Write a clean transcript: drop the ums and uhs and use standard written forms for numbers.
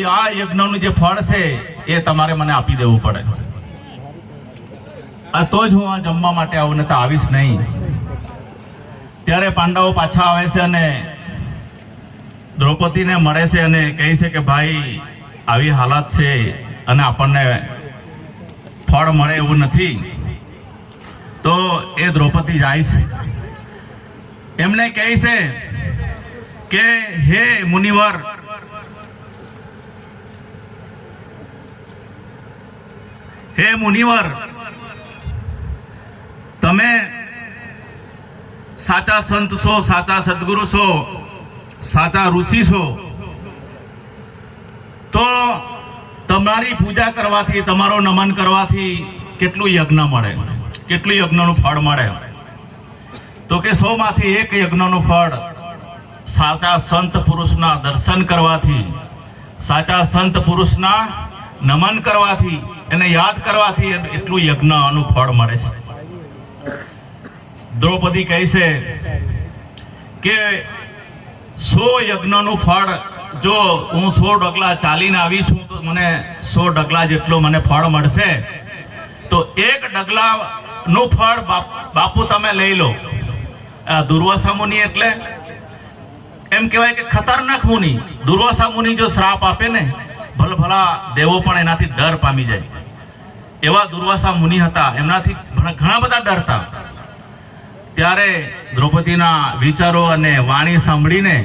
આ યજ્ઞનું જે ફળ છે એ તમારે મને આપી દેવું પડે, આ તો જ હું આ જમવા માટે આવું, ને તો આવીશ નહીં. ત્યારે પાંડવો પાછા આવે છે અને દ્રૌપદીને મળે છે અને કહે છે કે ભાઈ આવી હાલત છે અને આપણને ફળ મળે એવું નથી. તો એ દ્રૌપદી જાય છે, એમને કહે છે કે હે મુનિવર, હે મુનિવર, તમે સાચા સંત છો, સાચા સદગુરુ છો, સાચા ઋષિ છો, તો તમારી પૂજા કરવાથી, તમારો નમન કરવાથી કેટલું યજ્ઞ મળે, કેટલું યજ્ઞનું ફળ મળે? તો કે 100માંથી 1 યજ્ઞનું ફળ સાચા સંત પુરુષના દર્શન કરવાથી, સાચા સંત પુરુષના નમન કરવાથી, એને યાદ કરવાથી એટલું યજ્ઞનું ફળ મળે છે. દ્રૌપદી કહે છે કે 100 યજ્ઞનું ફળ, જો હું 100 ડગલા ચાલીને આવી છું તો મને 100 ડગલા જેટલું મને ફળ મળશે, તો 1 ડગલાનું ફળ બાપુ તમે લઈ લો. દુર્વાસા મુનિ એટલે એમ કહેવાય કે ખતરનાક મુનિ. દુર્વાસા મુનિ જો શ્રાપ આપે ને, ભલા દેવો પણ એનાથી ડર પામી જાય, એવા દુર્વાસા મુનિ હતા, એમનાથી ઘણા બધા ડરતા. ત્યારે દ્રૌપદીના વિચારો અને વાણી સાંભળીને